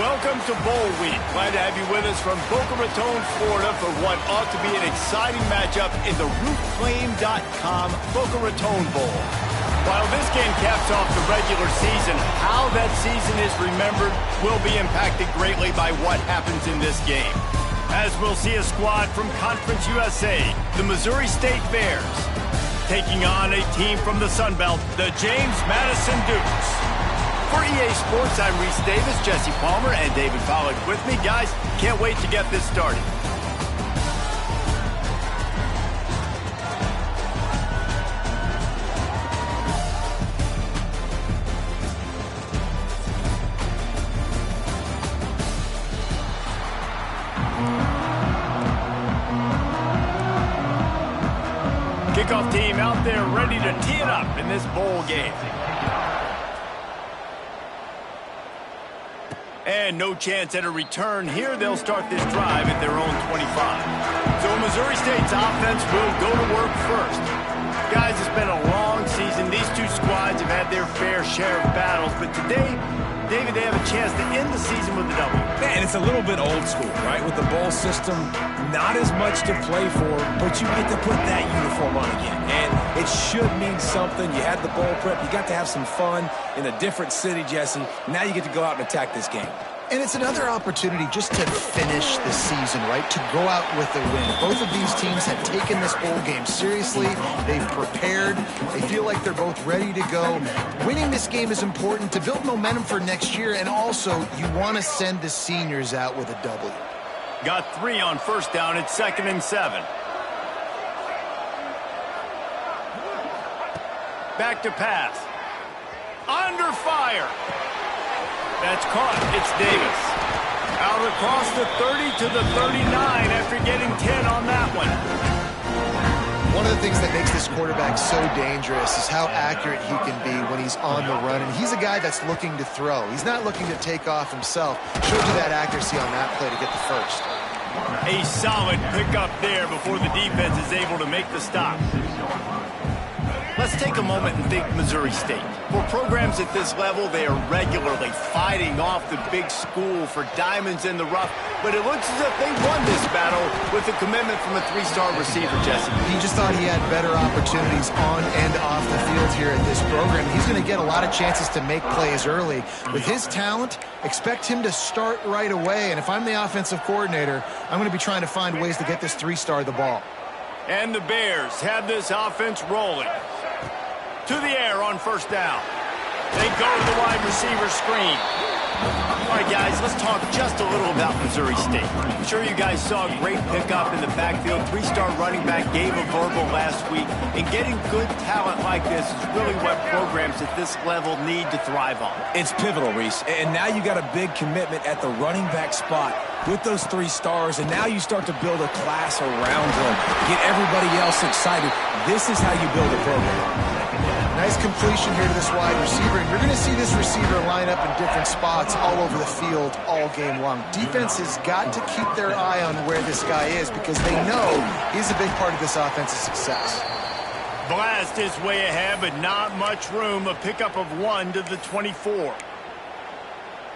Welcome to Bowl Week. Glad to have you with us from Boca Raton, Florida for what ought to be an exciting matchup in the rootclaim.com Boca Raton Bowl. While this game caps off the regular season, how that season is remembered will be impacted greatly by what happens in this game. As we'll see a squad from Conference USA, the Missouri State Bears, taking on a team from the Sun Belt, the James Madison Dukes. For EA Sports, I'm Reese Davis, Jesse Palmer, and David Pollack with me. Guys, can't wait to get this started. Kickoff team out there ready to tee it up in this bowl game. And no chance at a return here. They'll start this drive at their own 25. So Missouri State's offense will go to work first. Guys, it's been a long season. These two squads have had their fair share of battles. But today, David, they have a chance to end the season with a W. Man, it's a little bit old school, right? With the bowl system, not as much to play for, but you get to put that uniform on again. And it should mean something. You had the bowl prep. You got to have some fun in a different city, Jesse. Now you get to go out and attack this game. And it's another opportunity just to finish the season, right? To go out with a win. Both of these teams have taken this bowl game seriously. They've prepared. They feel like they're both ready to go. Winning this game is important to build momentum for next year, and also you want to send the seniors out with a W. Got 3 on first down. It's 2nd and 7. Back to pass. Under fire. That's caught. It's Davis. Out across the 30 to the 39 after getting 10 on that one. One of the things that makes this quarterback so dangerous is how accurate he can be when he's on the run. And he's a guy that's looking to throw. He's not looking to take off himself. Showed you that accuracy on that play to get the first. A solid pickup there before the defense is able to make the stop. Let's take a moment and think Missouri State. For programs at this level, they are regularly fighting off the big school for diamonds in the rough, but it looks as if they won this battle with a commitment from a 3-star receiver, Jesse. He just thought he had better opportunities on and off the field here at this program. He's going to get a lot of chances to make plays early. With his talent, expect him to start right away, and if I'm the offensive coordinator, I'm going to be trying to find ways to get this 3-star the ball. And the Bears have this offense rolling. To the air on first down. They go to the wide receiver screen. All right, guys, let's talk just a little about Missouri State. I'm sure you guys saw a great pickup in the backfield. 3-star running back gave a verbal last week. And getting good talent like this is really what programs at this level need to thrive on. It's pivotal, Reese. And now you got a big commitment at the running back spot with those 3 stars. And now you start to build a class around them. Get everybody else excited. This is how you build a program. Nice completion here to this wide receiver. And you're going to see this receiver line up in different spots all over the field all game long. Defense has got to keep their eye on where this guy is because they know he's a big part of this offense's success. Blast is way ahead, but not much room. A pickup of 1 to the 24.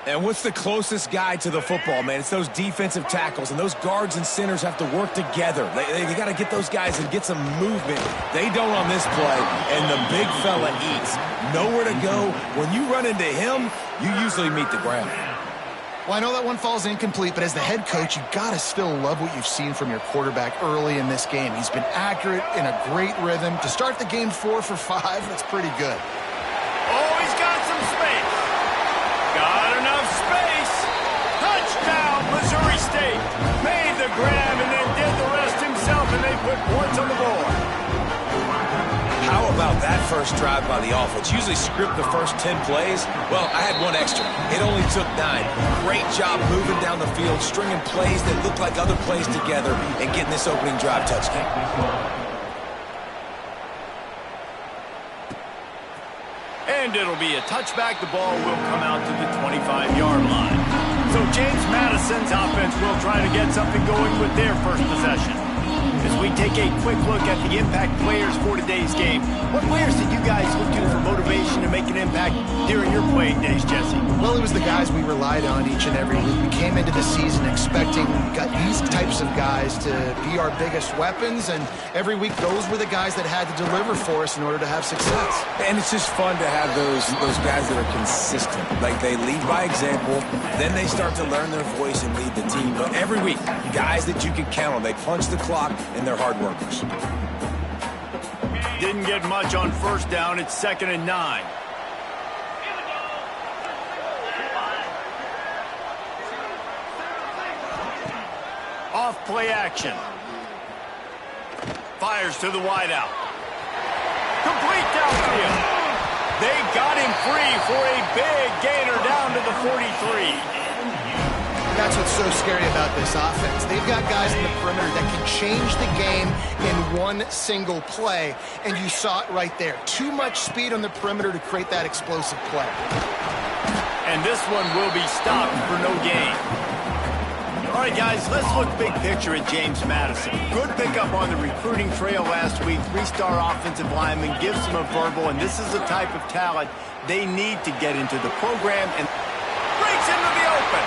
And what's the closest guy to the football, man? It's those defensive tackles, and those guards and centers have to work together. They got to get those guys and get some movement. They don't on this play, and the big fella eats. Nowhere to go. When you run into him, you usually meet the ground. Well, I know that one falls incomplete, but as the head coach, you got to still love what you've seen from your quarterback early in this game. He's been accurate, in a great rhythm. To start the game 4 for 5, that's pretty good. Oh, he's got some space. Got enough space. Touchdown, Missouri State. Made the grab and then did the rest himself, and they put points on the board. How about that first drive by the offense? Usually script the first 10 plays. Well, I had 1 extra. It only took 9. Great job moving down the field, stringing plays that look like other plays together, and getting this opening drive touchdown. And it'll be a touchback. The ball will come out to the 25-yard line. So James Madison's offense will try to get something going with their first possession. As we take a quick look at the impact players for today's game, what players did you guys look to for motivation to make an impact during your playing days, Jesse? Well, it was the guys we relied on each and every week. We came into the season expecting these types of guys to be our biggest weapons, and every week those were the guys that had to deliver for us in order to have success. And it's just fun to have those guys that are consistent. Like, they lead by example, then they start to learn their voice and lead the team. But every week, guys that you can count on, they punch the clock, and they're hard workers. Didn't get much on first down. It's 2nd and 9. Off play action. Fires to the wideout. Complete downfield. They got him free for a big gainer down to the 43. That's what's so scary about this offense. They've got guys in the perimeter that can change the game in one single play, and you saw it right there. Too much speed on the perimeter to create that explosive play. And this one will be stopped for no gain. All right, guys, let's look big picture at James Madison. Good pickup on the recruiting trail last week. 3-star offensive lineman, gives him a verbal, and this is the type of talent they need to get into the program and breaks into the open.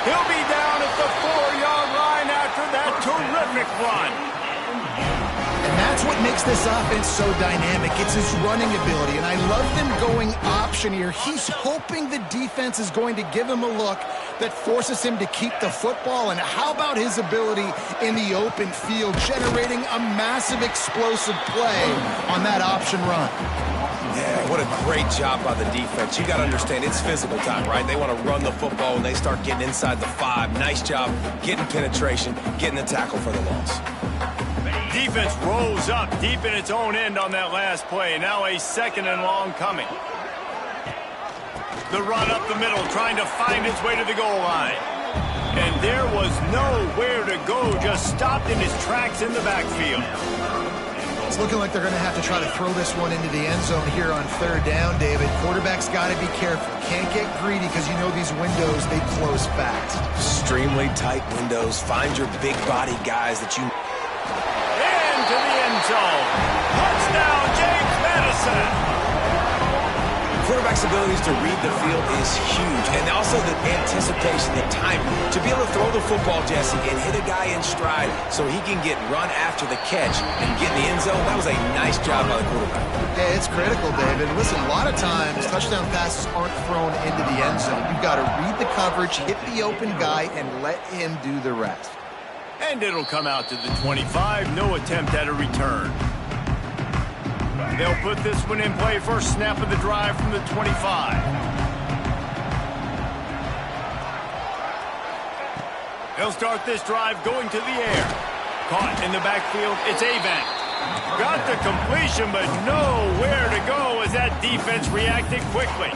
He'll be down at the 4-yard line after that terrific run. And that's what makes this offense so dynamic. It's his running ability, and I love them going option here. He's hoping the defense is going to give him a look that forces him to keep the football. And how about his ability in the open field, generating a massive explosive play on that option run? Yeah, what a great job by the defense. You got to understand, it's physical time, right? They want to run the football and they start getting inside the 5. Nice job getting penetration, getting the tackle for the loss. Defense rolls up deep in its own end on that last play. Now a 2nd and long coming. The run up the middle, trying to find its way to the goal line. And there was nowhere to go, just stopped in his tracks in the backfield. It's looking like they're going to have to try to throw this one into the end zone here on 3rd down, David. Quarterback's got to be careful. Can't get greedy because you know these windows, they close fast. Extremely tight windows. Find your big body guys that you... Into the end zone. Touchdown, James Madison. Quarterback's abilities to read the field is huge. And also the anticipation, the timing. To be able to throw the football, Jesse, and hit a guy in stride so he can get run after the catch and get in the end zone, that was a nice job by the quarterback. Yeah, it's critical, David. Listen, a lot of times touchdown passes aren't thrown into the end zone. You've got to read the coverage, hit the open guy, and let him do the rest. And it'll come out to the 25. No attempt at a return. They'll put this one in play. First snap of the drive from the 25. They'll start this drive going to the air. Caught in the backfield. It's Avant. Got the completion, but nowhere to go as that defense reacted quickly.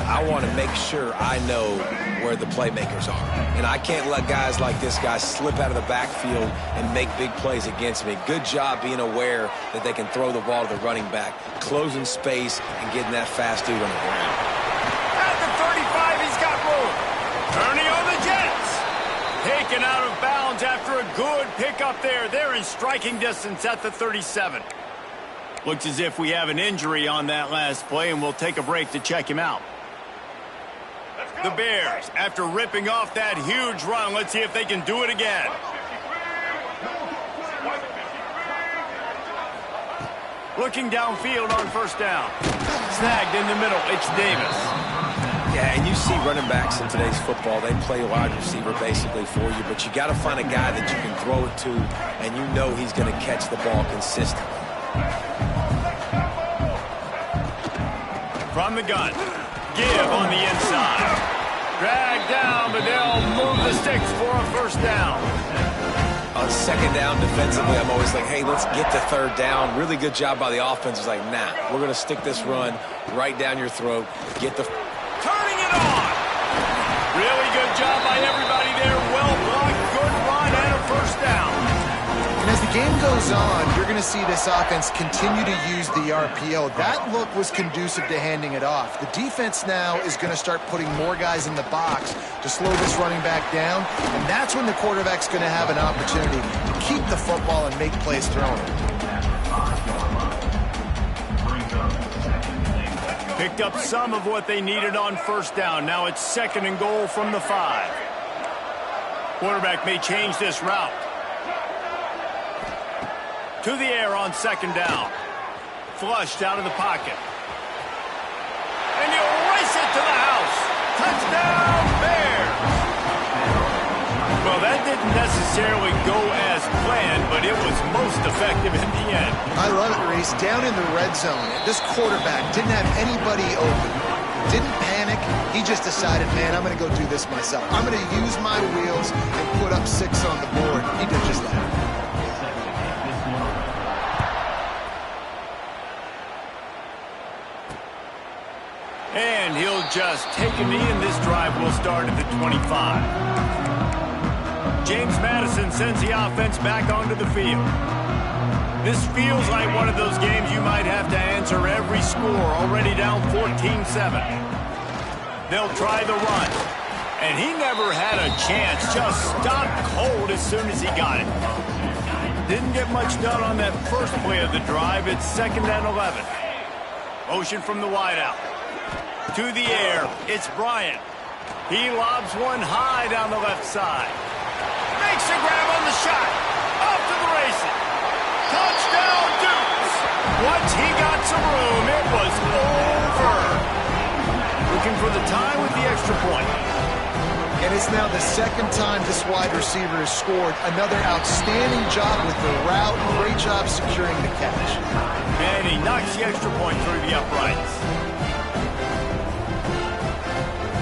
I want to make sure I know where the playmakers are. And I can't let guys like this guy slip out of the backfield and make big plays against me. Good job being aware that they can throw the ball to the running back, closing space, and getting that fast dude on the ground. At the 35, he's got room. Turning on the Jets. Taken out of bounds after a good pickup there. They're in striking distance at the 37. Looks as if we have an injury on that last play, and we'll take a break to check him out. The Bears, after ripping off that huge run, let's see if they can do it again. Looking downfield on first down. Snagged in the middle, it's Davis. Yeah, and you see running backs in today's football, they play wide receiver basically for you, but you got to find a guy that you can throw it to, and you know he's going to catch the ball consistently. From the gun. Give on the inside. Drag down, but they'll move the sticks for a first down. On second down defensively, I'm always like, hey, let's get to 3rd down. Really good job by the offense. It's like, nah, we're going to stick this run right down your throat. Get the... Turning it on. Really good job by everybody there. Well blocked, good run, and a first down. And as the game goes on, you're going to see this offense continue to use the RPO. That look was conducive to handing it off. The defense now is going to start putting more guys in the box to slow this running back down, and that's when the quarterback's going to have an opportunity to keep the football and make plays throwing it. Picked up some of what they needed on first down. Now it's 2nd and goal from the 5. Quarterback may change this route. To the air on 2nd down. Flushed out of the pocket. And you race it to the house. Touchdown, Bears! Well, that didn't necessarily go as planned, but it was most effective in the end. I love it, Reese. Down in the red zone, this quarterback didn't have anybody open. Didn't panic. He just decided, man, I'm going to go do this myself. I'm going to use my wheels and put up 6 on the board. He did just that. And he'll just take a knee, and this drive will start at the 25. James Madison sends the offense back onto the field. This feels like one of those games you might have to answer every score, already down 14-7. They'll try the run. And he never had a chance, just stopped cold as soon as he got it. Didn't get much done on that first play of the drive. It's 2nd and 11. Motion from the wideout. To the air, it's Bryant. He lobs one high down the left side. Makes a grab on the shot. Off to the races. Touchdown, Dukes. Once he got some room, it was over. Looking for the tie with the extra point. And it's now the 2nd time this wide receiver has scored. Another outstanding job with the route. Great job securing the catch. And he knocks the extra point through the uprights.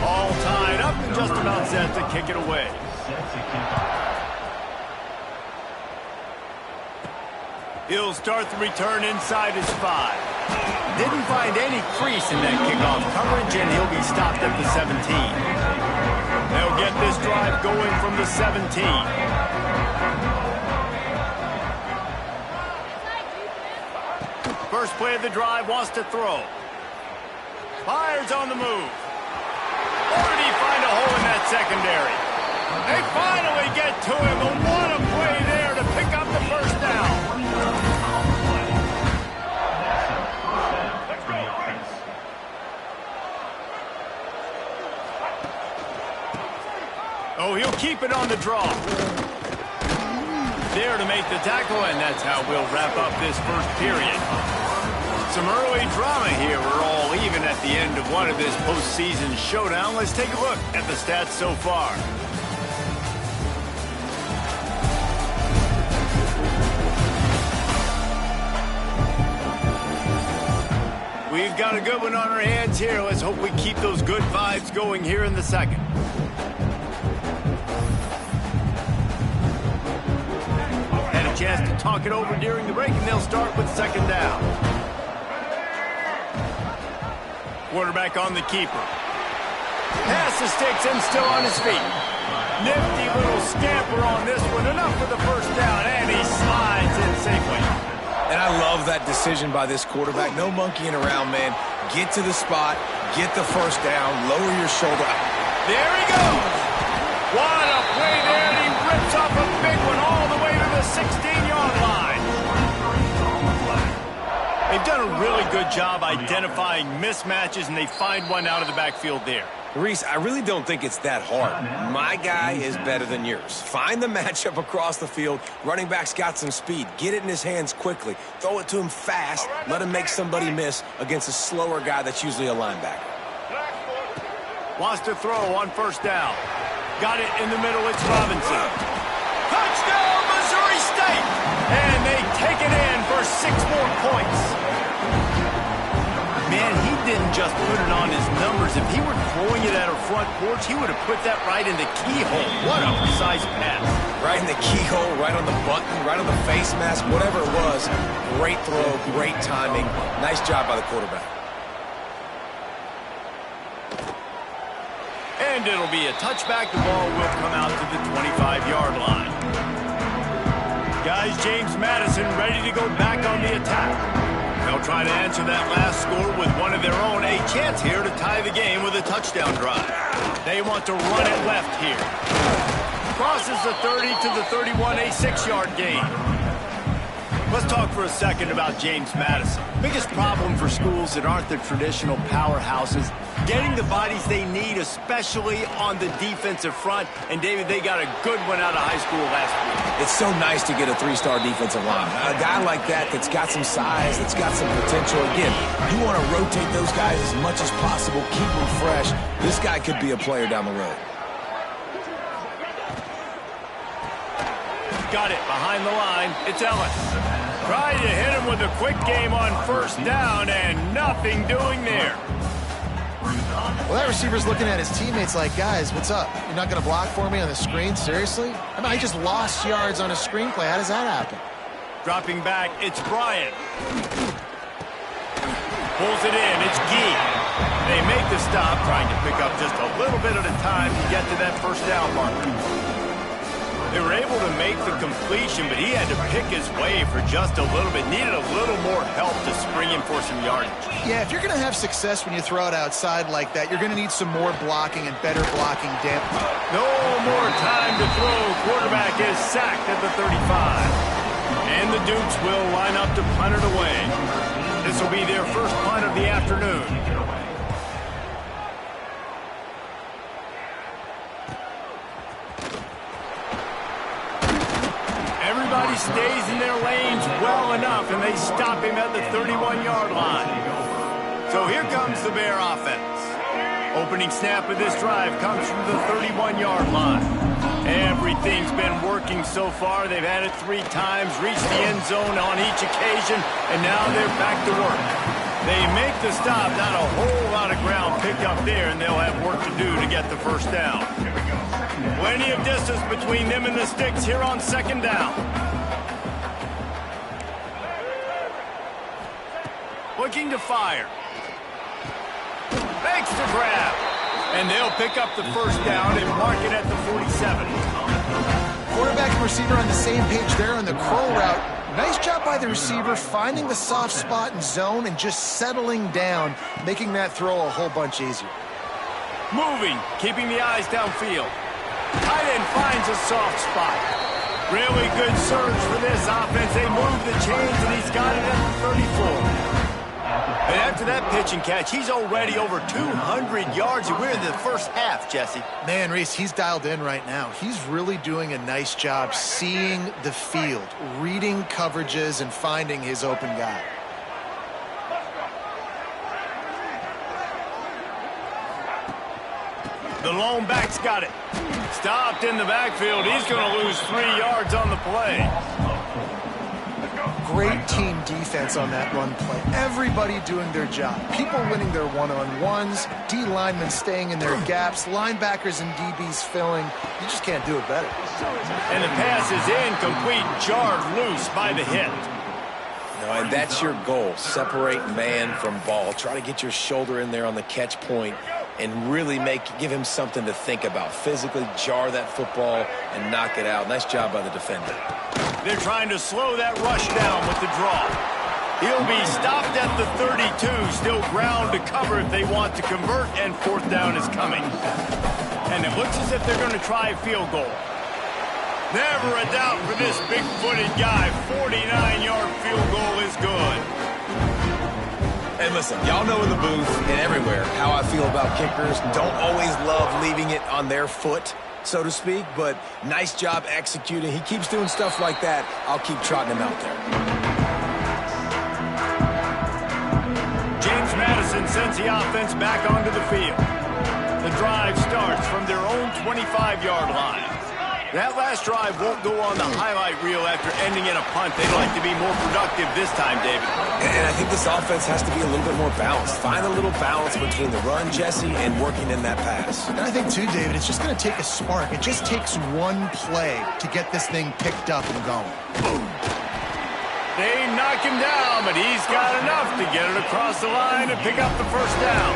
All tied up and just about set to kick it away. He'll start the return inside his 5. Didn't find any crease in that kickoff coverage, and he'll be stopped at the 17. They'll get this drive going from the 17. First play of the drive, wants to throw. Fires on the move. Or did he find a hole in that secondary? They finally get to him, and what a play there to pick up the first down. Oh, he'll keep it on the draw. There to make the tackle, and that's how we'll wrap up this first period. Some early drama here. We're all even at the end of one of this postseason showdown. Let's take a look at the stats so far. We've got a good one on our hands here. Let's hope we keep those good vibes going here in the second. Had a chance to talk it over during the break, and they'll start with 2nd down. Quarterback on the keeper. Pass the sticks and still on his feet. Nifty little scamper on this one. Enough for the first down, and he slides in safely. And I love that decision by this quarterback. No monkeying around, man. Get to the spot, get the first down, lower your shoulder. There he goes. What a play there, and he rips off a big one all the way to the 16-yard line. They've done a really good job identifying mismatches, and they find one out of the backfield there. Reese, I really don't think it's that hard. My guy is better than yours. Find the matchup across the field. Running back's got some speed. Get it in his hands quickly. Throw it to him fast. Let him make somebody miss against a slower guy that's usually a linebacker. Wants to throw on first down. Got it in the middle. It's Robinson. Touchdown, Missouri State! And they take it in for 6 more points. Man, he didn't just put it on his numbers. If he were throwing it at our front porch, he would have put that right in the keyhole. What a precise pass. Right in the keyhole, right on the button, right on the face mask, whatever it was. Great throw, great timing. Nice job by the quarterback. And it'll be a touchback. The ball will come out to the 25-yard line. Guys, James Madison ready to go back on the attack. They'll try to answer that last score with one of their own. A chance here to tie the game with a touchdown drive. They want to run it left here. Crosses the 30 to the 31, a 6-yard gain. Let's talk for a second about James Madison. Biggest problem for schools that aren't the traditional powerhouses, getting the bodies they need, especially on the defensive front. And, David, they got a good one out of high school last week. It's so nice to get a 3-star defensive line. A guy like that's got some size, that's got some potential. Again, you want to rotate those guys as much as possible, keep them fresh. This guy could be a player down the road. Got it behind the line. It's Ellis. Trying to hit him with a quick game on first down, and nothing doing there. Well, that receiver's looking at his teammates like, guys, what's up? You're not going to block for me on the screen? Seriously? I mean, I just lost yards on a screenplay. How does that happen? Dropping back, it's Bryant. Pulls it in, it's Gee. They make the stop, trying to pick up just a little bit at a time to get to that first down marker. They were able to make the completion, but he had to pick his way for just a little bit. Needed a little more help to spring him for some yardage. Yeah, if you're going to have success when you throw it outside like that, you're going to need some more blocking and better blocking depth. No more time to throw. Quarterback is sacked at the 35. And the Dukes will line up to punt it away. This will be their first punt of the afternoon. Everybody stays in their lanes well enough, and they stop him at the 31-yard line. So here comes the Bear offense. Opening snap of this drive comes from the 31-yard line. Everything's been working so far. They've had it 3 times, reached the end zone on each occasion, and now they're back to work. They make the stop, not a whole lot of ground picked up there, and they'll have work to do to get the first down. Plenty of distance between them and the sticks here on second down. Looking to fire. Makes the grab. And they'll pick up the first down and mark it at the 47. Quarterback and receiver on the same page there on the curl route. Nice job by the receiver finding the soft spot in zone and just settling down, making that throw a whole bunch easier. Moving, keeping the eyes downfield. Tight end finds a soft spot. Really good surge for this offense. They move the chains, and he's got it at the 34. And after that pitch and catch, he's already over 200 yards, and we're in the first half, Jesse. Man, Reese, he's dialed in right now. He's really doing a nice job seeing the field, reading coverages, and finding his open guy. The lone back's got it. Stopped in the backfield. He's going to lose 3 yards on the play. Great team defense on that run play. Everybody doing their job. People winning their one-on-ones, D linemen staying in their gaps, linebackers and DBs filling. You just can't do it better. And the pass is incomplete, jarred loose by the hit. And that's your goal. Separate man from ball. Try to get your shoulder in there on the catch point and really give him something to think about. Physically jar that football and knock it out. Nice job by the defender. They're trying to slow that rush down with the draw. He'll be stopped at the 32. Still ground to cover if they want to convert, and fourth down is coming. And it looks as if they're going to try a field goal. Never a doubt for this big-footed guy. 49-yard field goal is good. And listen, y'all know in the booth and everywhere how I feel about kickers. Don't always love leaving it on their foot, so to speak, but nice job executing. He keeps doing stuff like that. I'll keep trotting him out there. James Madison sends the offense back onto the field. The drive starts from their own 25-yard line. That last drive won't go on the highlight reel after ending in a punt. They'd like to be more productive this time, David. And I think this offense has to be a little bit more balanced. Find a little balance between the run, Jesse, and working in that pass. And I think, too, David, it's just going to take a spark. It just takes one play to get this thing picked up and going. Boom. They knock him down, but he's got enough to get it across the line and pick up the first down.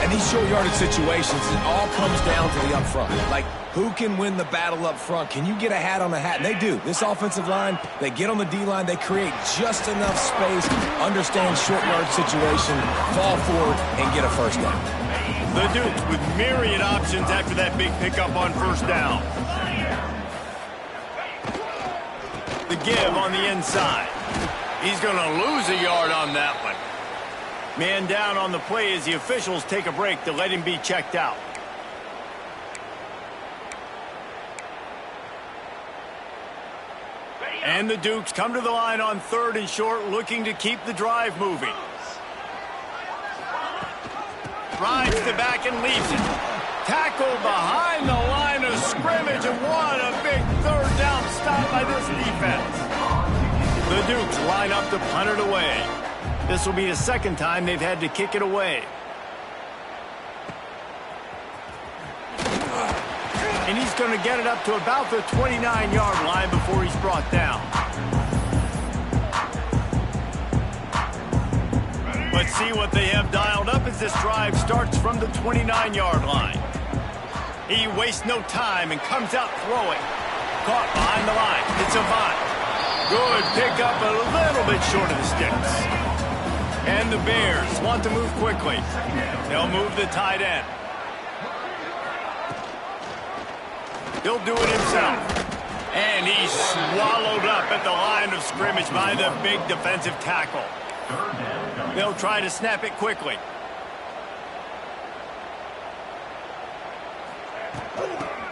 In these short yardage situations, it all comes down to the up front. Like, who can win the battle up front? Can you get a hat on the hat? And they do. This offensive line, they get on the D-line, they create just enough space, understand short yard situation, fall forward, and get a first down. The Dukes with myriad options after that big pickup on first down. The give on the inside. He's going to lose a yard on that one. Man down on the play as the officials take a break to let him be checked out. And the Dukes come to the line on 3rd and short, looking to keep the drive moving. Rides the back and leaves it. Tackled behind the line of scrimmage, and what a big 3rd down stop by this defense. The Dukes line up to punt it away. This will be the 2nd time they've had to kick it away. And he's going to get it up to about the 29-yard line before he's brought down. Let's see what they have dialed up as this drive starts from the 29-yard line. He wastes no time and comes out throwing. Caught behind the line. It's a bunt. Good pickup, a little bit short of the sticks. And the Bears want to move quickly. They'll move the tight end. He'll do it himself. And he's swallowed up at the line of scrimmage by the big defensive tackle. They'll try to snap it quickly.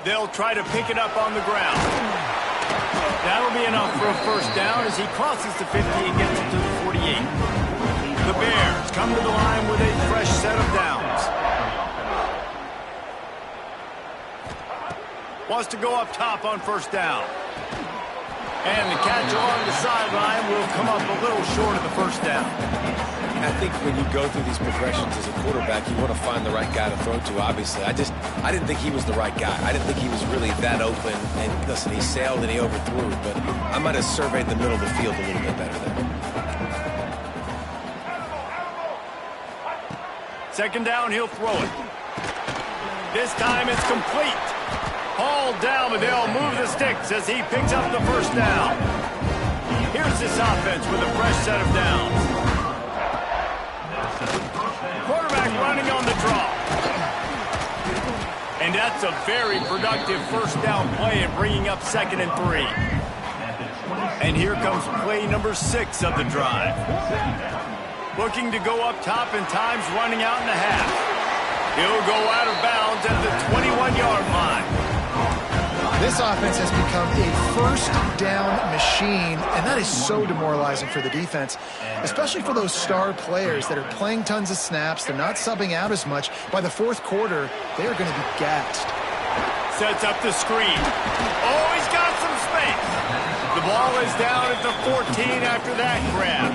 They'll try to pick it up on the ground. That'll be enough for a first down as he crosses the 50 and gets it to the 48. The Bears come to the line with a fresh set of downs. Wants to go up top on first down. And the catch along the sideline will come up a little short of the first down. I think when you go through these progressions as a quarterback, you want to find the right guy to throw to, obviously. I didn't think he was the right guy. I didn't think he was really that open. And listen, he sailed and he overthrew, but I might have surveyed the middle of the field a little bit better there. 2nd down, he'll throw it. This time it's complete. Hauled down, but they'll move the sticks as he picks up the first down. Here's this offense with a fresh set of downs. Quarterback running on the draw. And that's a very productive first down play and bringing up 2nd and 3. And here comes play number 6 of the drive. Looking to go up top, and time's running out in the half. He'll go out of bounds at the 21-yard line. This offense has become a first down machine, and that is so demoralizing for the defense, especially for those star players that are playing tons of snaps. They're not subbing out as much. By the 4th quarter, they are going to be gassed. Sets up the screen. Oh, he's got some space. The ball is down at the 14 after that grab.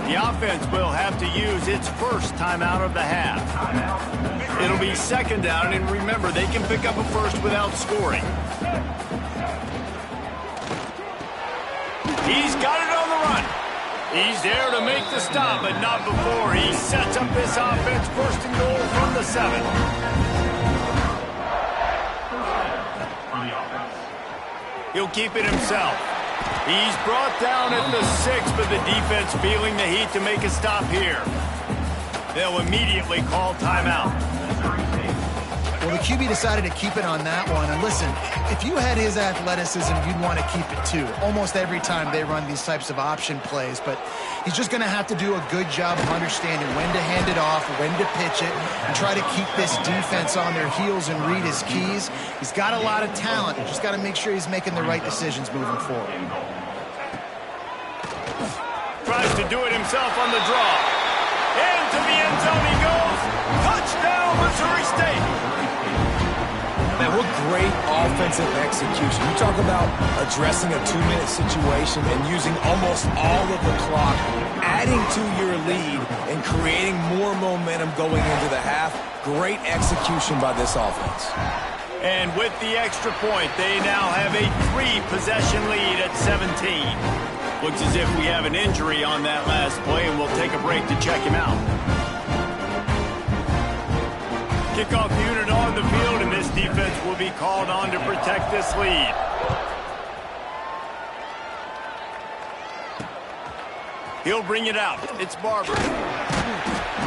The offense will have to use its first timeout of the half. It'll be 2nd down, and remember, they can pick up a first without scoring. He's got it on the run. He's there to make the stop, but not before he sets up this offense 1st and goal from the 7. He'll keep it himself. He's brought down at the 6, but the defense feeling the heat to make a stop here. They'll immediately call timeout. Well, the QB decided to keep it on that one. And listen, if you had his athleticism, you'd want to keep it too. Almost every time they run these types of option plays. But he's just going to have to do a good job of understanding when to hand it off, when to pitch it, and try to keep this defense on their heels and read his keys. He's got a lot of talent. He's just got to make sure he's making the right decisions moving forward. Tries to do it himself on the draw. Into the end zone he goes. Touchdown, Missouri State. Man, what great offensive execution. You talk about addressing a 2-minute situation and using almost all of the clock, adding to your lead and creating more momentum going into the half. Great execution by this offense. And with the extra point, they now have a 3-possession lead at 17. Looks as if we have an injury on that last play, and we'll take a break to check him out. Kickoff unit on the field, and this defense will be called on to protect this lead. He'll bring it out. It's Barber.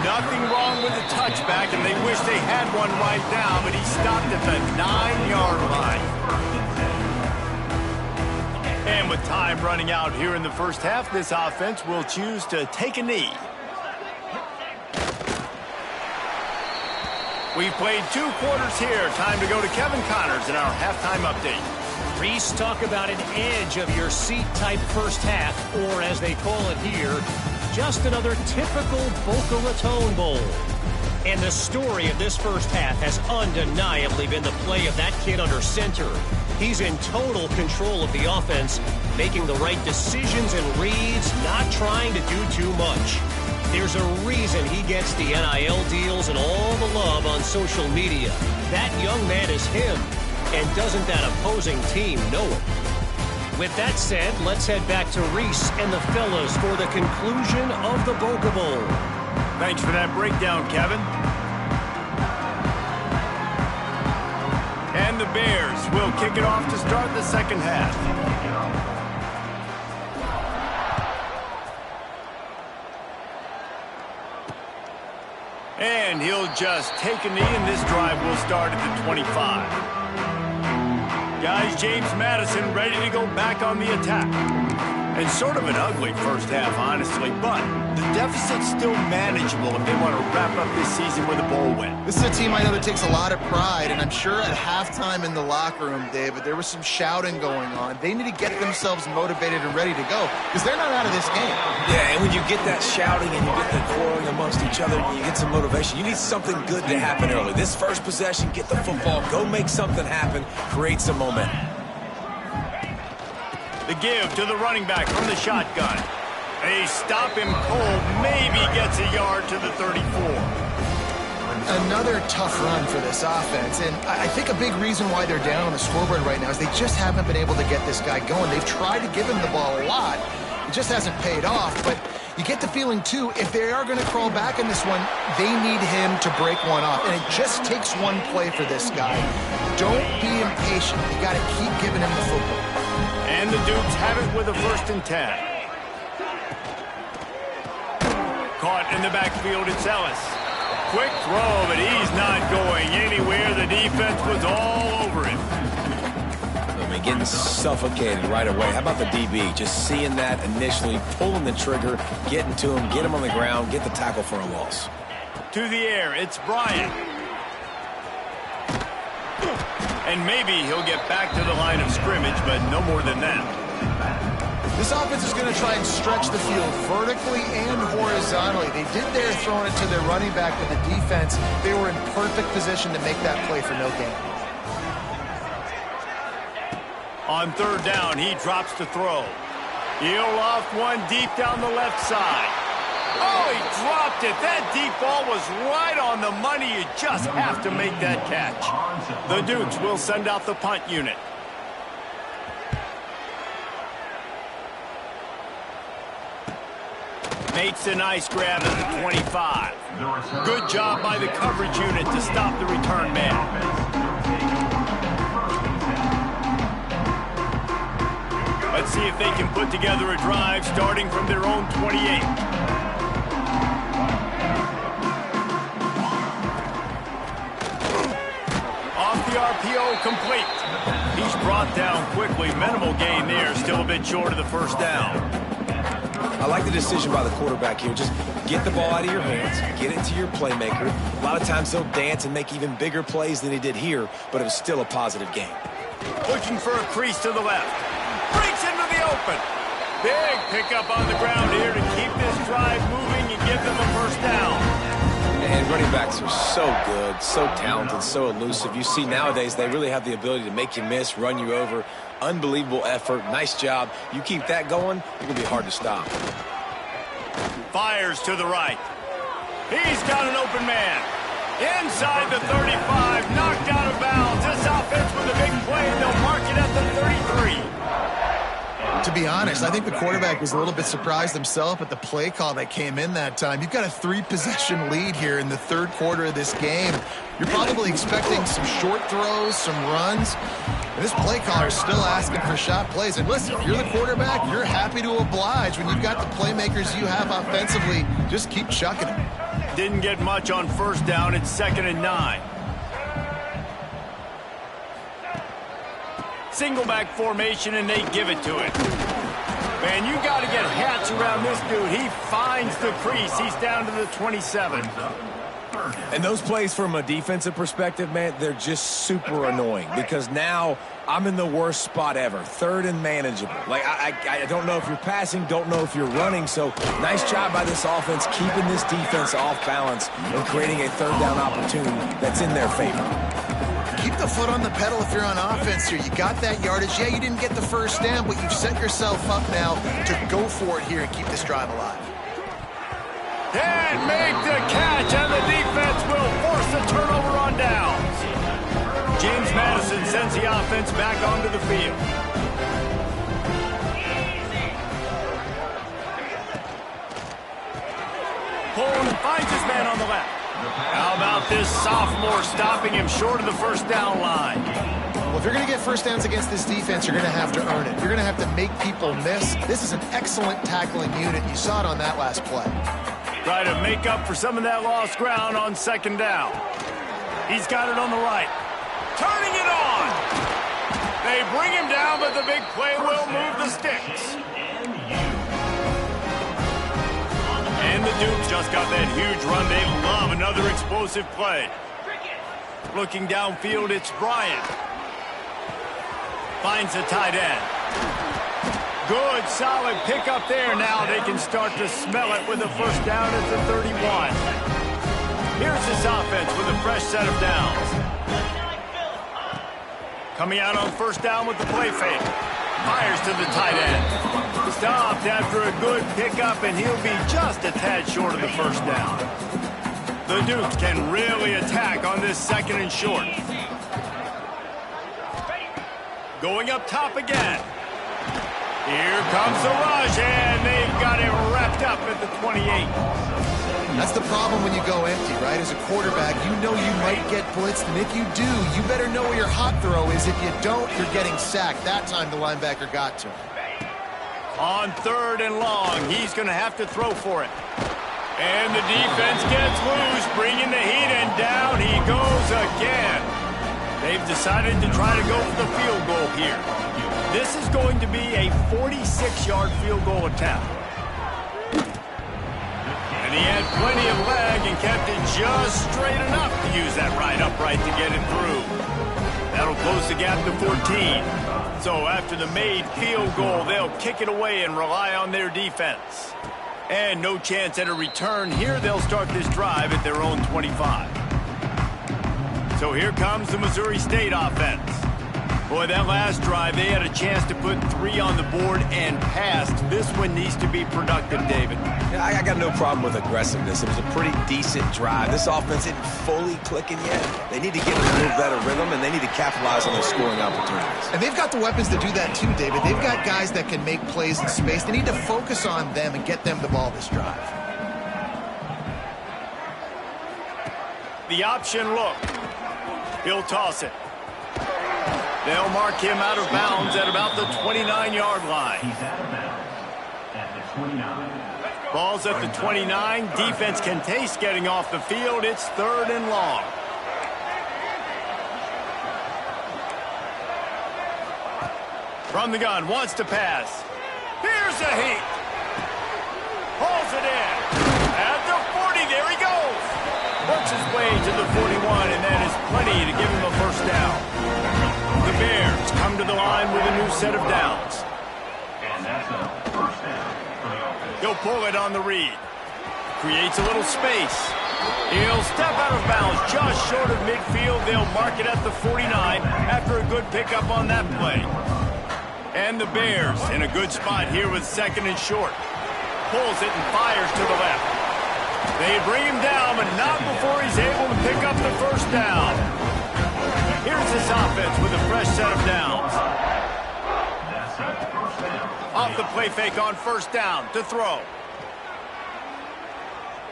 Nothing wrong with the touchback, and they wish they had one right now, but he stopped at the 9-yard line. And with time running out here in the first half, this offense will choose to take a knee. We've played 2 quarters here. Time to go to Kevin Connors in our halftime update. Reese, talk about an edge of your seat type first half, or as they call it here, just another typical Boca Raton Bowl. And the story of this first half has undeniably been the play of that kid under center. He's in total control of the offense, making the right decisions and reads, not trying to do too much. There's a reason he gets the NIL deals and all the love on social media. That young man is him, and doesn't that opposing team know it? With that said, let's head back to Reese and the fellas for the conclusion of the Boca Bowl. Thanks for that breakdown, Kevin. And the Bears will kick it off to start the second half. And he'll just take a knee, and this drive will start at the 25. Guys, James Madison ready to go back on the attack. And sort of an ugly first half, honestly, but the deficit's still manageable if they want to wrap up this season with a bowl win. This is a team I know that takes a lot of pride, and I'm sure at halftime in the locker room, David, there was some shouting going on. They need to get themselves motivated and ready to go, because they're not out of this game. Yeah, and when you get that shouting and you get that quarreling amongst each other, you get some motivation. You need something good to happen early. This first possession, get the football, go make something happen, create some momentum. The give to the running back from the shotgun. They stop him cold, maybe gets a yard to the 34. Another tough run for this offense, and I think a big reason why they're down on the scoreboard right now is they just haven't been able to get this guy going. They've tried to give him the ball a lot. It just hasn't paid off, but you get the feeling, too, if they are going to crawl back in this one, they need him to break one off, and it just takes one play for this guy. Don't be impatient. You got to keep giving him the football. And the Dukes have it with a 1st and 10. Caught in the backfield, it's Ellis. Quick throw, but he's not going anywhere. The defense was all over him. I mean, getting suffocated right away. How about the DB? Just seeing that initially, pulling the trigger, getting to him, get him on the ground, get the tackle for a loss. To the air, it's Bryant. And maybe he'll get back to the line of scrimmage, but no more than that. This offense is going to try and stretch the field vertically and horizontally. They did their throwing it to their running back, but the defense, they were in perfect position to make that play for no gain. On 3rd down, he drops to throw. He'll loft one deep down the left side. Oh, he dropped it. That deep ball was right on the money. You just have to make that catch. The Dukes will send out the punt unit. Makes a nice grab at the 25. Good job by the coverage unit to stop the return man. Let's see if they can put together a drive starting from their own 28. RPO complete. He's brought down quickly. Minimal gain there. Still a bit short of the 1st down. I like the decision by the quarterback here. Just get the ball out of your hands, get it to your playmaker. A lot of times he'll dance and make even bigger plays than he did here, but it was still a positive game. Looking for a crease to the left. Breaks into the open. Big pickup on the ground here to keep this drive moving and give them a 1st down. And running backs are so good, so talented, so elusive. You see nowadays they really have the ability to make you miss, run you over. Unbelievable effort. Nice job. You keep that going, it's going to be hard to stop. Fires to the right. He's got an open man. Inside the 35, knocked out of bounds. This offense with a big play, and they'll mark it at the 33. To be honest, I think the quarterback was a little bit surprised himself at the play call that came in that time. You've got a 3-possession lead here in the third quarter of this game. You're probably expecting some short throws, some runs. And this play caller is still asking for shot plays. And listen, if you're the quarterback, you're happy to oblige. When you've got the playmakers you have offensively, just keep chucking them. Didn't get much on first down. It's 2nd and 9. Single back formation, and they give it to it. Man, you got to get hats around this dude. He finds the crease. He's down to the 27. And those plays from a defensive perspective, man, they're just super annoying because now I'm in the worst spot ever. 3rd and manageable. Like, I don't know if you're passing, don't know if you're running. So nice job by this offense keeping this defense off balance and creating a 3rd down opportunity that's in their favor. Keep the foot on the pedal if you're on offense here. You got that yardage. Yeah, you didn't get the first down, but you've set yourself up now to go for it here and keep this drive alive. And make the catch, and the defense will force a turnover on downs. James Madison sends the offense back onto the field. Poland finds his man on the left. How about this sophomore stopping him short of the first down line? Well, if you're going to get first downs against this defense, you're going to have to earn it. You're going to have to make people miss. This is an excellent tackling unit. You saw it on that last play. Try to make up for some of that lost ground on 2nd down. He's got it on the right. Turning it on. They bring him down, but the big play will move the sticks. And the Dukes just got that huge run. They love another explosive play. Looking downfield, it's Bryant. Finds a tight end. Good, solid pickup there. Now they can start to smell it with a first down at the 31. Here's this offense with a fresh set of downs. Coming out on first down with the play fake. Fires to the tight end. Stopped after a good pickup, and he'll be just a tad short of the first down. The Dukes can really attack on this 2nd and short. Going up top again. Here comes the rush, and they've got it wrapped up at the 28. That's the problem when you go empty, right? As a quarterback, you know you might get blitzed, and if you do, you better know where your hot throw is. If you don't, you're getting sacked. That time the linebacker got to him. On 3rd and long, he's going to have to throw for it. And the defense gets loose, bringing the heat, and down he goes again. They've decided to try to go for the field goal here. This is going to be a 46-yard field goal attempt. And he had plenty of leg and kept it just straight enough to use that right upright to get it through. That'll close the gap to 14. So after the made field goal, they'll kick it away and rely on their defense. And no chance at a return here. They'll start this drive at their own 25. So here comes the Missouri State offense. Boy, that last drive, they had a chance to put 3 on the board and passed. This one needs to be productive, David. Yeah, I got no problem with aggressiveness. It was a pretty decent drive. This offense isn't fully clicking yet. They need to get a little better rhythm, and they need to capitalize on their scoring opportunities. And they've got the weapons to do that too, David. They've got guys that can make plays in space. They need to focus on them and get them the ball this drive. The option look. He'll toss it. They'll mark him out of bounds at about the 29-yard line. He's out of bounds at the 29. Ball's at the 29. Defense can taste getting off the field. It's 3rd and long. From the gun, wants to pass. Here's a heat. Pulls it in. At the 40, there he goes. Works his way to the 41, and that is plenty to give him a first down. The Bears come to the line with a new set of downs. And that's a first down for the offense. He'll pull it on the read. Creates a little space. He'll step out of bounds just short of midfield. They'll mark it at the 49 after a good pickup on that play. And the Bears in a good spot here with 2nd and short. Pulls it and fires to the left. They bring him down, but not before he's able to pick up the first down. Here's this offense with a fresh set of downs. That's a first down. Off the play fake on first down to throw.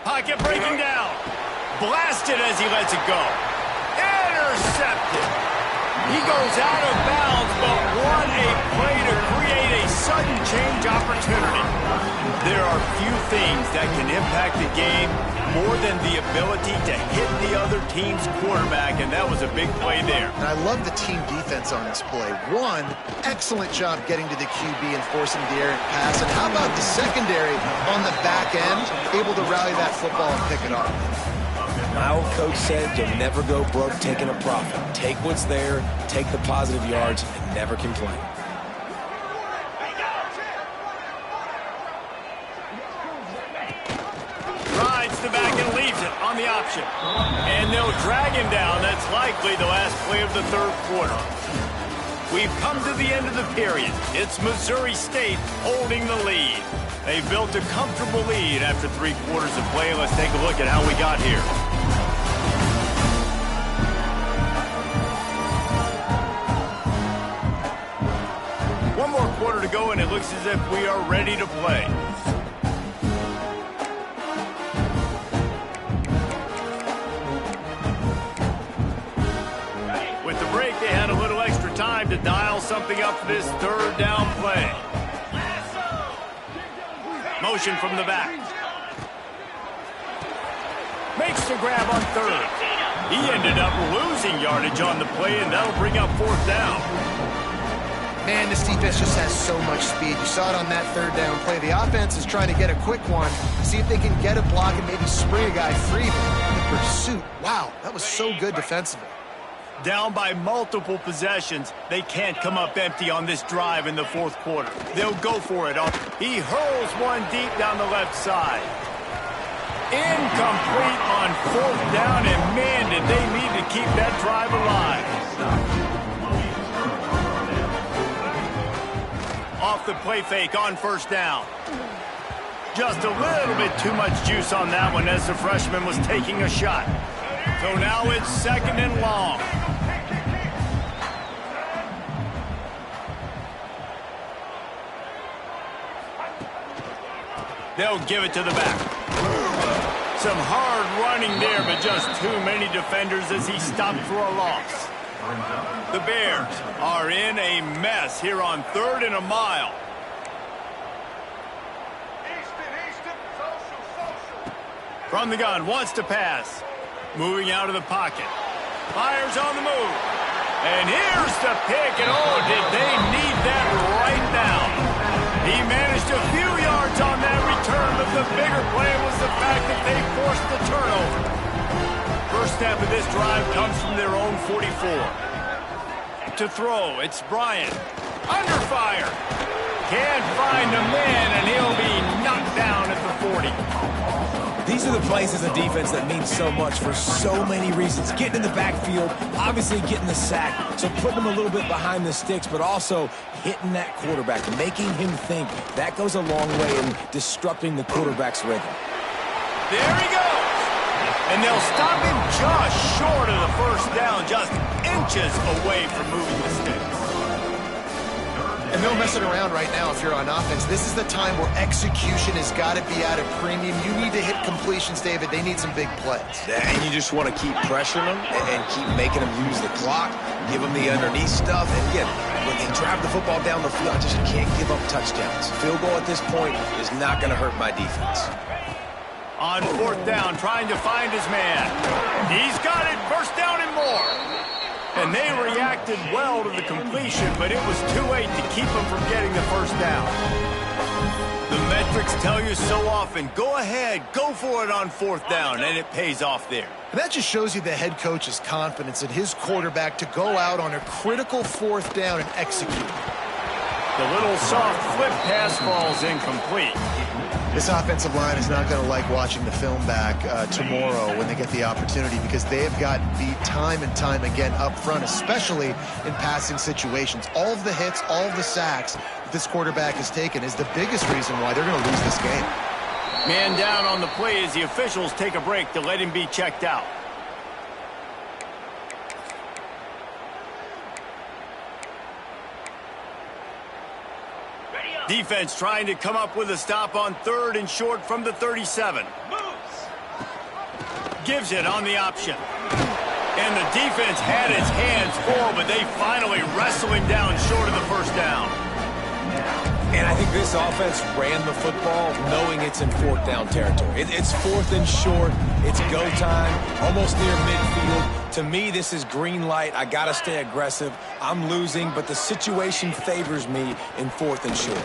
Pocket breaking down. Blasted as he lets it go. Intercepted. He goes out of bounds, but what a play to create a sudden change opportunity. There are few things that can impact the game more than the ability to hit the other team's quarterback, and that was a big play there. And I love the team defense on this play. One, excellent job getting to the QB and forcing the errant pass. And how about the secondary on the back end, able to rally that football and pick it up? My old coach said you'll never go broke taking a profit. Take what's there, take the positive yards, and never complain. Rides the back and leaves it on the option. And they'll drag him down. That's likely the last play of the third quarter. We've come to the end of the period. It's Missouri State holding the lead. They built a comfortable lead after 3 quarters of play. Let's take a look at how we got here. One more quarter to go, and it looks as if we are ready to play. With the break, they had a little extra time to dial something up for this third down play. Motion from the back. Makes the grab on third. He ended up losing yardage on the play, and that'll bring up fourth down. Man, this defense just has so much speed. You saw it on that third down play. The offense is trying to get a quick one, see if they can get a block and maybe spring a guy free. But the pursuit, wow, that was so good defensively. Down by multiple possessions, they can't come up empty on this drive in the fourth quarter. They'll go for it. He hurls one deep down the left side. Incomplete on fourth down, and man, did they need to keep that drive alive. Off the play fake on first down. Just a little bit too much juice on that one as the freshman was taking a shot. So now it's second and long. They'll give it to the back. Some hard running there, but just too many defenders as he stopped for a loss. The Bears are in a mess here on 3rd and a mile. From the gun, wants to pass. Moving out of the pocket. Fires on the move. And here's the pick, and oh, did they need that right now. He managed a few yards on that return, but the bigger play was the fact that they forced the turnover. First snap of this drive comes from their own 44. To throw, it's Bryant. Under fire. Can't find a man, and he'll be knocked down at the 40. These are the plays as a defense that mean so much for so many reasons. Getting in the backfield, obviously getting the sack, so putting them a little bit behind the sticks, but also hitting that quarterback, making him think. That goes a long way in disrupting the quarterback's rhythm. There he goes. And they'll stop him just short of the first down, just inches away from moving the sticks. And no messing around right now if you're on offense. This is the time where execution has got to be at a premium. You need to hit completions, David. They need some big plays. And you just want to keep pressuring them and keep making them use the clock, give them the underneath stuff. And again, when they drive the football down the field, I just can't give up touchdowns. Field goal at this point is not going to hurt my defense. On fourth down, trying to find his man. He's got it. First down and more. And they reacted well to the completion, but it was too late to keep them from getting the first down. The metrics tell you so often, go ahead, go for it on fourth down, and it pays off there. And that just shows you the head coach's confidence in his quarterback to go out on a critical fourth down and execute. The little soft flip pass falls incomplete. This offensive line is not going to like watching the film back tomorrow when they get the opportunity, because they have gotten beat time and time again up front, especially in passing situations. All of the hits, all of the sacks that this quarterback has taken is the biggest reason why they're going to lose this game. Man down on the play as the officials take a break to let him be checked out. Defense trying to come up with a stop on 3rd and short from the 37. Gives it on the option. And the defense had its hands full, but they finally wrestle him down short of the first down. And I think this offense ran the football knowing it's in 4th down territory. It's 4th and short. It's go time, almost near midfield. To me, this is green light. I got to stay aggressive. I'm losing, but the situation favors me in 4th and short.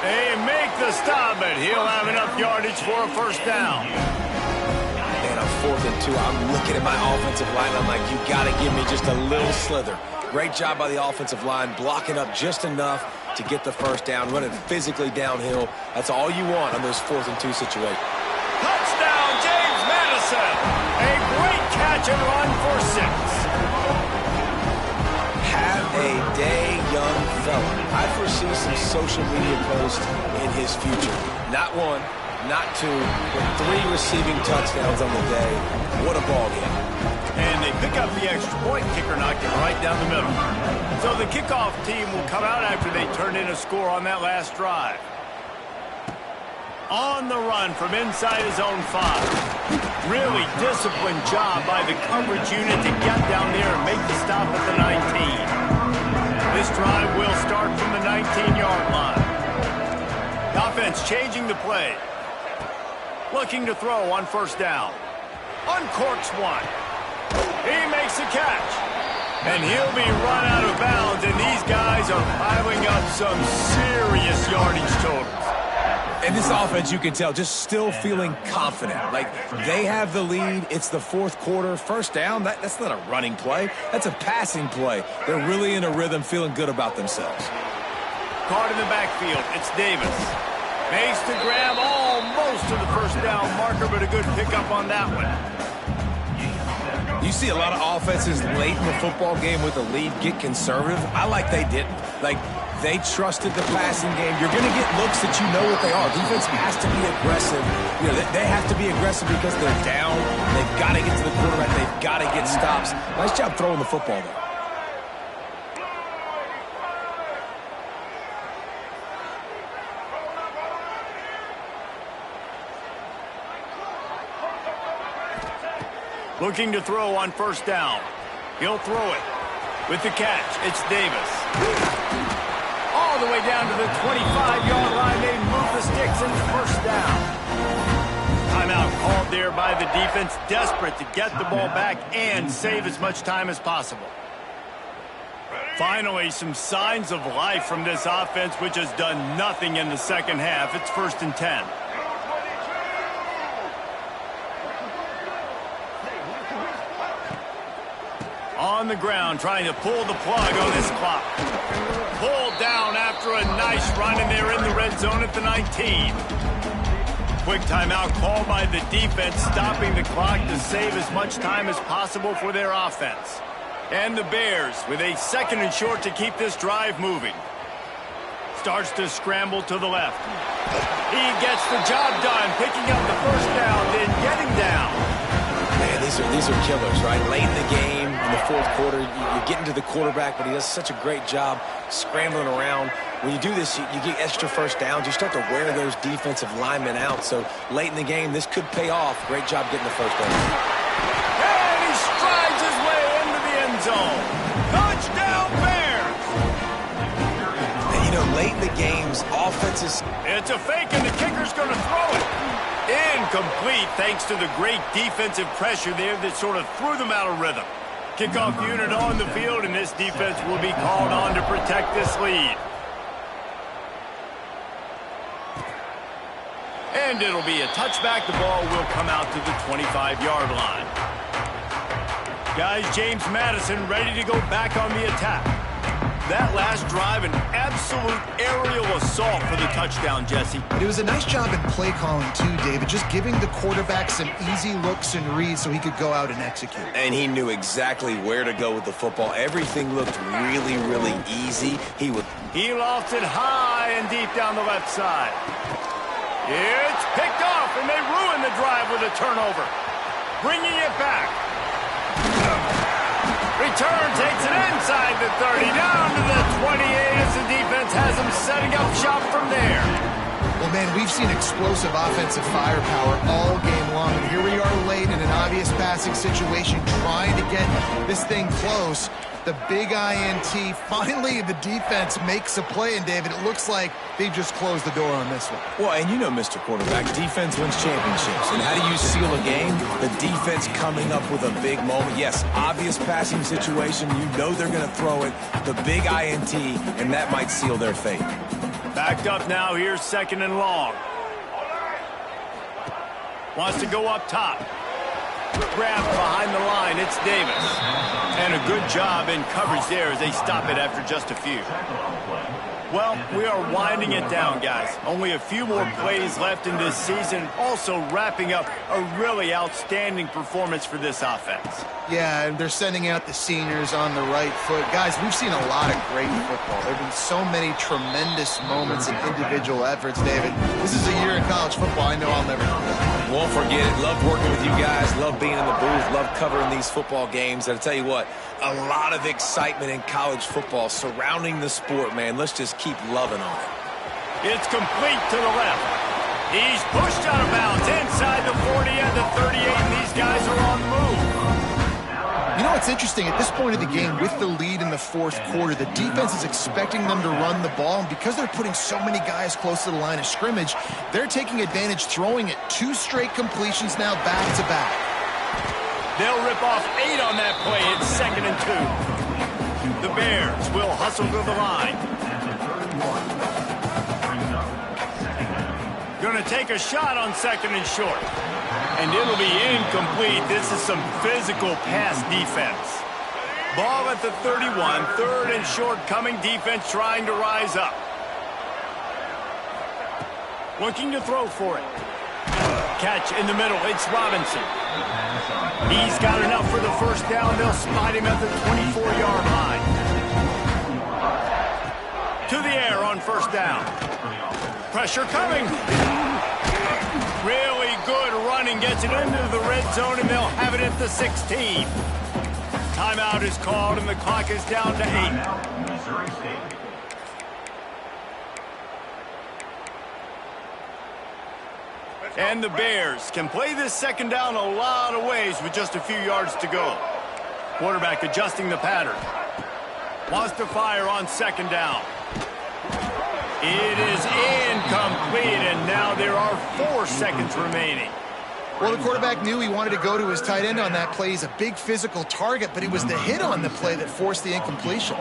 They make the stop, but he'll have enough yardage for a first down. And on 4th and 2, I'm looking at my offensive line. I'm like, you got to give me just a little slither. Great job by the offensive line, blocking up just enough to get the first down, running physically downhill. That's all you want on those 4th and 2 situations. Touchdown, James Madison. A great catch and run for 6. Have a day, young fella. I foresee some social media posts in his future. Not 1, not 2, but 3 receiving touchdowns on the day. What a ball game. And they pick up the extra point. Kicker knocked it right down the middle. So the kickoff team will come out after they turned in a score on that last drive. On the run from inside his own 5. Really disciplined job by the coverage unit to get down there and make the stop at the 19. This drive will start from the 19-yard line. The offense changing the play. Looking to throw on first down. Uncorks one. He makes a catch. And he'll be run out of bounds, and these guys are piling up some serious yardage totals. And this offense, you can tell, just still feeling confident. Like, they have the lead. It's the 4th quarter. First down, that's not a running play. That's a passing play. They're really in a rhythm, feeling good about themselves. Caught in the backfield. It's Davis. Makes the grab almost to the first down marker, but a good pickup on that one. You see a lot of offenses late in the football game with a lead get conservative. I like they didn't. Like, they trusted the passing game. You're going to get looks that you know what they are. Defense has to be aggressive. You know, they have to be aggressive because they're down. They've got to get to the quarterback. They've got to get stops. Nice job throwing the football there. Looking to throw on first down. He'll throw it. With the catch, it's Davis. All the way down to the 25-yard line. They move the sticks into first down. Timeout called there by the defense, desperate to get the ball back and save as much time as possible. Finally, some signs of life from this offense, which has done nothing in the second half. It's 1st and 10. On the ground, trying to pull the plug on this clock. Pulled down after a nice run, and they're in the red zone at the 19. Quick timeout called by the defense, stopping the clock to save as much time as possible for their offense. And the Bears with a 2nd and short to keep this drive moving. Starts to scramble to the left. He gets the job done, picking up the first down, then getting down. Man, these are killers, right? Late in the game, in the 4th quarter, you're getting to the quarterback, but he does such a great job scrambling around. When you do this, you get extra first downs. You start to wear those defensive linemen out. So late in the game, this could pay off. Great job getting the first down. And he strides his way into the end zone. Touchdown, Bears! And, you know, late in the games, offenses... It's a fake, and the kicker's going to throw it. Incomplete, thanks to the great defensive pressure there that sort of threw them out of rhythm. Kickoff unit on the field, and this defense will be called on to protect this lead. And it'll be a touchback. The ball will come out to the 25-yard line. Guys, James Madison ready to go back on the attack. That last drive, an absolute aerial assault for the touchdown, Jesse. It was a nice job in play calling, too, David, just giving the quarterback some easy looks and reads so he could go out and execute. And he knew exactly where to go with the football. Everything looked really, really easy. He lofts it high and deep down the left side. It's picked off, and they ruin the drive with a turnover. Bringing it back. Return takes it inside the 30, down to the 28 as the defense has them setting up shop from there. Well, man, we've seen explosive offensive firepower all game long. And here we are late in an obvious passing situation trying to get this thing close. The big INT, finally the defense makes a play, and David, it looks like they've just closed the door on this one. Well, and you know, Mr. Quarterback, defense wins championships. And how do you seal a game? The defense coming up with a big moment. Yes, obvious passing situation. You know they're going to throw it. The big INT, and that might seal their fate. Backed up now. Here's 2nd and long. Wants to go up top. Grab behind the line. It's Davis. And a good job in coverage there as they stop it after just a few. Well, we are winding it down, guys. Only a few more plays left in this season. Also wrapping up a really outstanding performance for this offense. Yeah, and they're sending out the seniors on the right foot. Guys, we've seen a lot of great football. There have been so many tremendous moments and individual efforts, David. This is a year in college football I know I'll never forget. Won't forget it. Love working with you guys. Love being in the booth. Love covering these football games. And I'll tell you what, a lot of excitement in college football surrounding the sport, man. Let's just keep loving on it. It's complete to the left. He's pushed out of bounds inside the 40 and the 38, and these guys are on the move. You know, it's interesting. At this point of the game, with the lead in the 4th quarter, the defense is expecting them to run the ball. And because they're putting so many guys close to the line of scrimmage, they're taking advantage, throwing it 2 straight completions now back-to-back. They'll rip off 8 on that play. It's 2nd and 2. The Bears will hustle to the line. Going to take a shot on 2nd and short. And it'll be incomplete. This is some physical pass defense. Ball at the 31. 3rd and short coming. Defense trying to rise up. Looking to throw for it. Catch in the middle. It's Robinson. He's got enough for the first down. They'll spot him at the 24-yard line. To the air on 1st down. Pressure coming. Really good running. Gets it into the red zone, and they'll have it at the 16. Timeout is called, and the clock is down to 8. Missouri State. And the Bears can play this 2nd down a lot of ways with just a few yards to go. Quarterback adjusting the pattern. Wants to fire on 2nd down. It is incomplete, and now there are 4 seconds remaining. Well, the quarterback knew he wanted to go to his tight end on that play. He's a big physical target, but it was the hit on the play that forced the incompletion.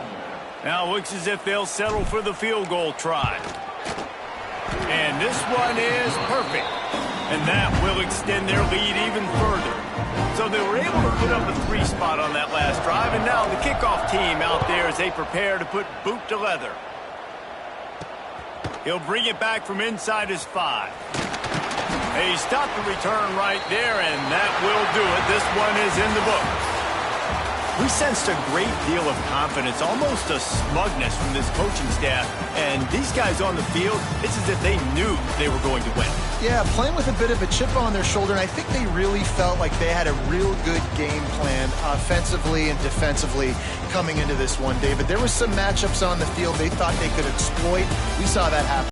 Now it looks as if they'll settle for the field goal try. And this one is perfect. And that will extend their lead even further. So they were able to put up a 3 spot on that last drive, and now the kickoff team out there as they prepare to put boot to leather. He'll bring it back from inside his 5. He stopped the return right there, and that will do it. This one is in the book. We sensed a great deal of confidence, almost a smugness from this coaching staff. And these guys on the field, it's as if they knew they were going to win. Yeah, playing with a bit of a chip on their shoulder, and I think they really felt like they had a real good game plan offensively and defensively coming into this one, David. There was some matchups on the field they thought they could exploit. We saw that happen.